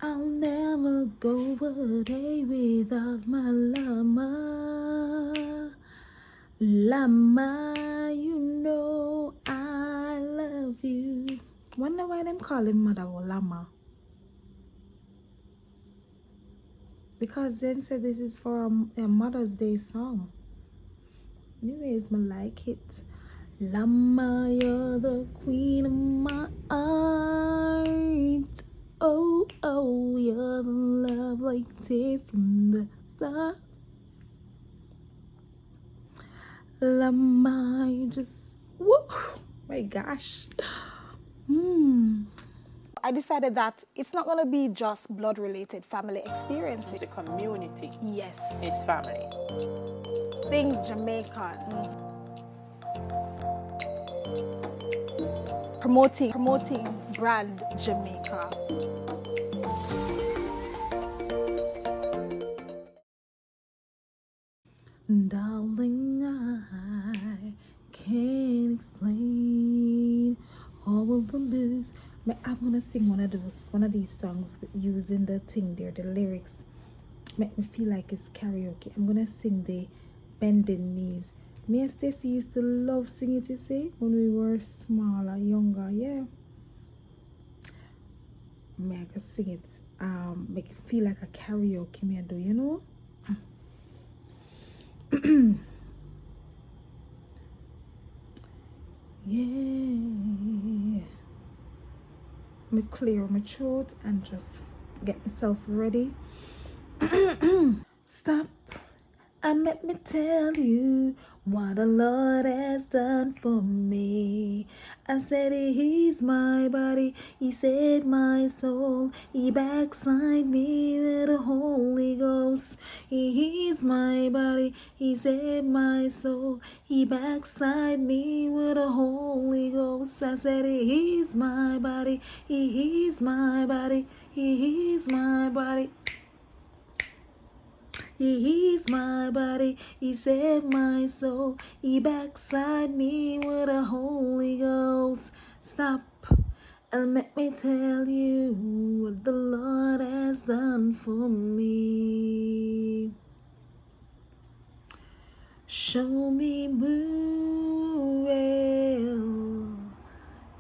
I'll never go a day without my llama. Llama, you know I love you. Wonder why them call him mother or llama. Because them said this is for a Mother's Day song. Anyways, I like it. Llama, you're the queen of my heart. Oh, oh, you're the love like tears from the start. Llama, you just, woo, my gosh. I decided that it's not going to be just blood-related family experiences. The community Yes. is family. Things Jamaican. Promoting brand Jamaica. Darling, I can't explain all of the blues. I'm gonna sing one of these songs using the thing there, the lyrics. Make me feel like it's karaoke. I'm gonna sing the bending knees. Me and Stacy used to love singing it, you see, when we were smaller, younger, yeah. Me I can sing it, make it feel like a karaoke me I do, you know? Yeah. Me clear my throat and just get myself ready. Stop and let me tell you what the Lord has done for me. I said he's my body, he saved my soul, he backside me with the Holy Ghost. He's my body, he saved my soul, he backside me with the Holy Ghost. I said he's my body, he's my body, he's my body. He's my body, he saved my soul, he backside me with the Holy Ghost. Stop and let me tell you what the Lord has done for me. Show me miracle,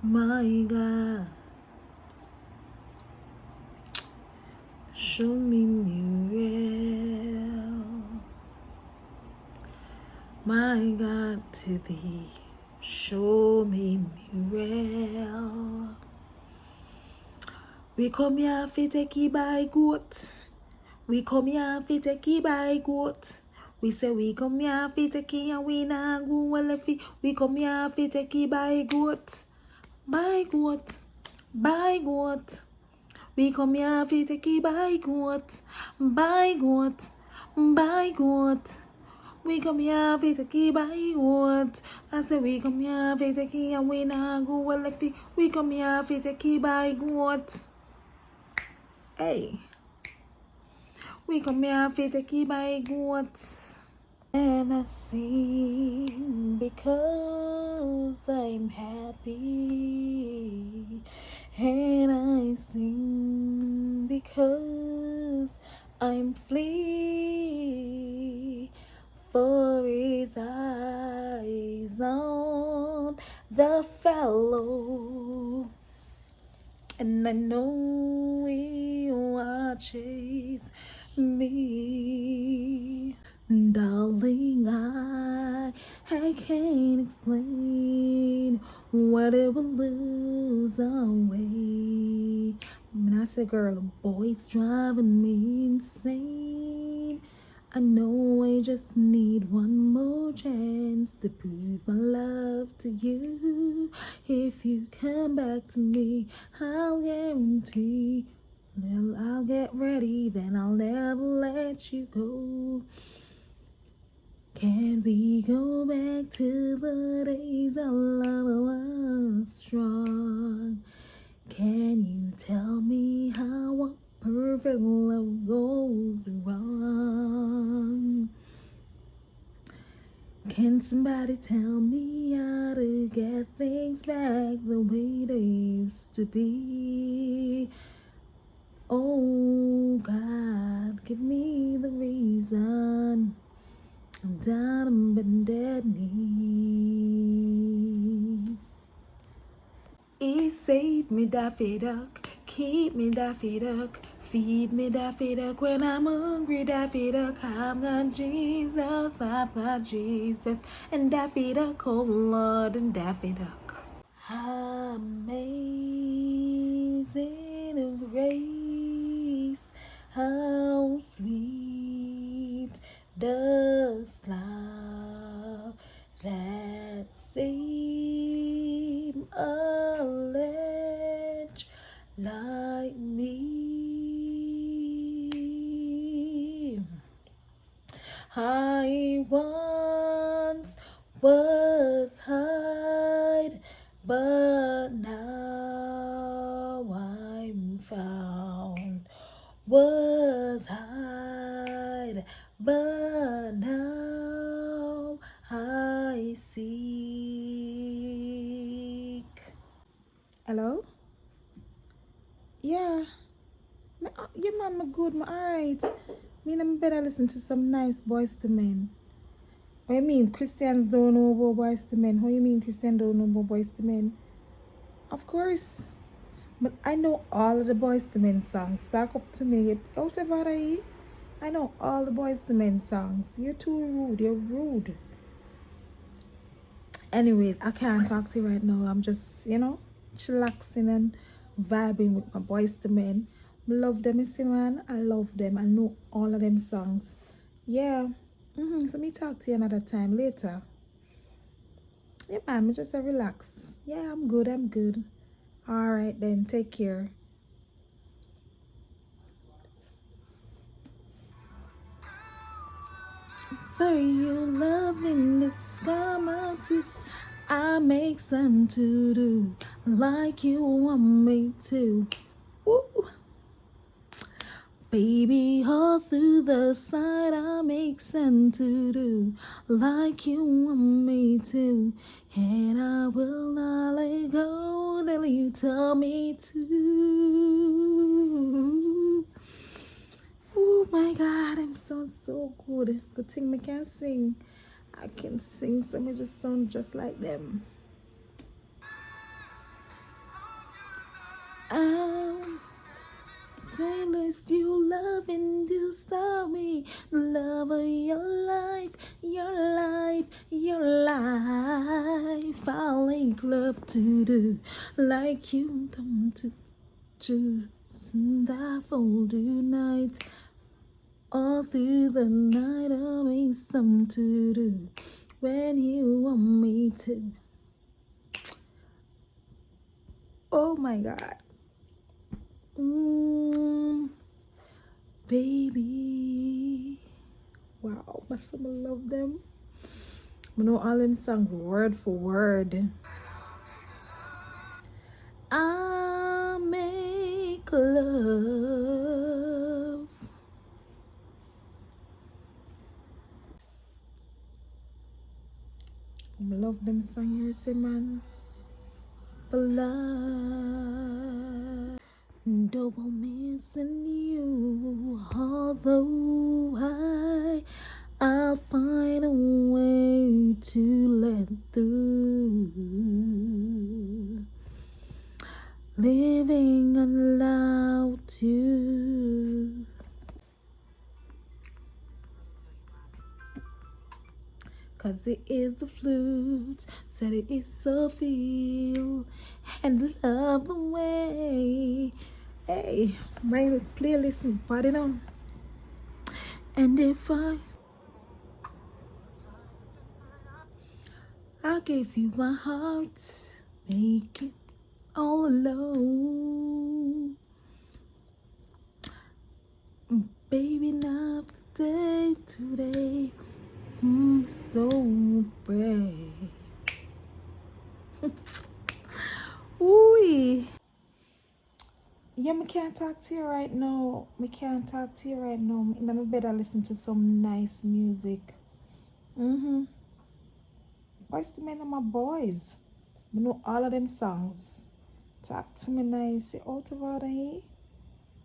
my God. Show me miracle, my God, to thee. Show me miracle. We come here fi take ye by goat. We come here fi take ye by goat. We say we come here fi take ye and we nah go well if we come here fi take ye by goat. By goat, by goat. We come here fi take ye by goat, by goat, by goat. We come here fi take ye by goat. I say we come here fi take ye and we nah go well if we come here fi take ye by goat. Hey, we come here fi take ye by goat. And I sing because I'm happy. And I sing because I'm free. For his eyes on the fellow. And I know he watches me. Darling, I can't explain what it will lose away. When I say, girl, a boy's driving me insane. I know I just need one more chance to prove my love to you. If you come back to me, I'll guarantee. Well, I'll get ready, then I'll never let you go. Can we go back to the days our love was strong? Can you tell me how a perfect love goes wrong? Can somebody tell me how to get things back the way they used to be? Oh, down on bended knee. He saved me, Daffy Duck, keep me, Daffy Duck, feed me, Daffy Duck, when I'm hungry, Daffy Duck. I've got Jesus, I've got Jesus, and Daffy Duck, oh Lord, and Daffy Duck. Amazing grace, how sweet the sound that saved a wretch like me. I once was hide, but now I'm found. Was hide, but now I seek. Hello? Yeah. Yeah, man, I'm good. I'm alright. Me and better listen to some nice Boys to Men. What you mean Christians don't know about Boys to Men? How you mean Christians don't know about Boys to Men? Of course. But I know all of the Boys to Men songs. Stack up to me. Out of I know all the Boys to Men songs. You're too rude. You're rude. Anyways, I can't talk to you right now. I'm just, chillaxing and vibing with my Boys to Men. I love them, you see, man. I love them. I know all of them songs. Yeah. So me talk to you another time later. Yeah, man. Just relax. Yeah, I'm good. All right, then. Take care. For you loving this come to, I make some to do like you want me to. Woo. Baby, all through the side, I make sense to do like you want me to, and I will not let go till you tell me to. Oh my God, I'm so good. Good thing I can sing. I can sing, so I just sound just like them. If you love and you stop me, the love of your life, your life. I'll make love to do like you come to choose, and I fold you night. All through the night, I'll make some to do when you want me to. Oh my God. Baby. Wow, but some love them. I know all them songs word for word. I make love. I love them songs here, say man. Blood. Double missing you, although I'll find a way to let through. Living allowed to. Cause it is the flute, said it is so feel and love the way. Hey, my playlist, party on. And if I gave you my heart, make it all alone. Baby, not the day today. I'm so afraid. Ooh. Yeah, I can't talk to you right now. I better listen to some nice music. Boys to Men are my boys. I know all of them songs. Talk to me nice. Out of order here.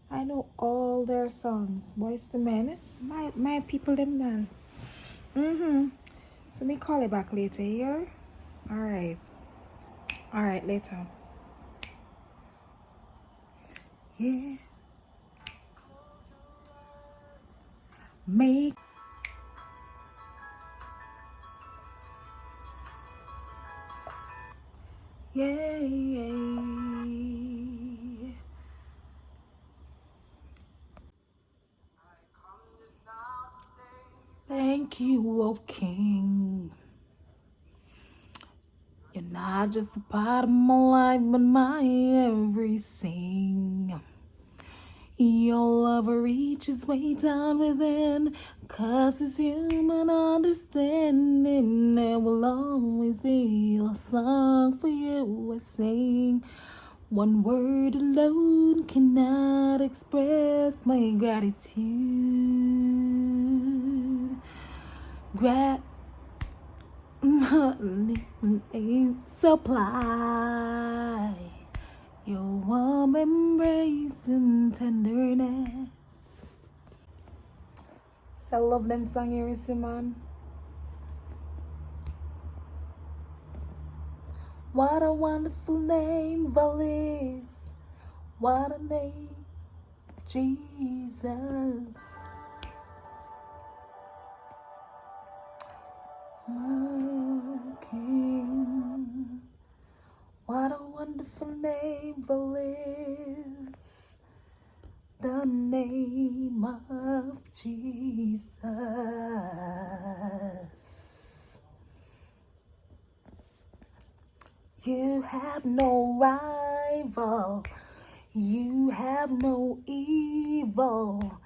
I know all their songs. Boys to Men. My people them man. So me call it back later, yeah? Alright. Alright, later. Yeah. Make yeah. Thank you, O King. You're not just a part of my life, but my everything. Your love reaches way down within, 'cause it's human understanding. There will always be a song for you I sing. One word alone cannot express my gratitude. Supply your warm embrace and tenderness. So I love them song here, man. What a wonderful name, Valis. What a name, Jesus. My King. What a wonderful name, Valis. The name of Jesus. You have no rival. You have no evil.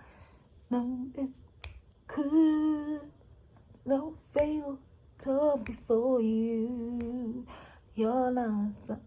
No, it could no fail to before you. You're not.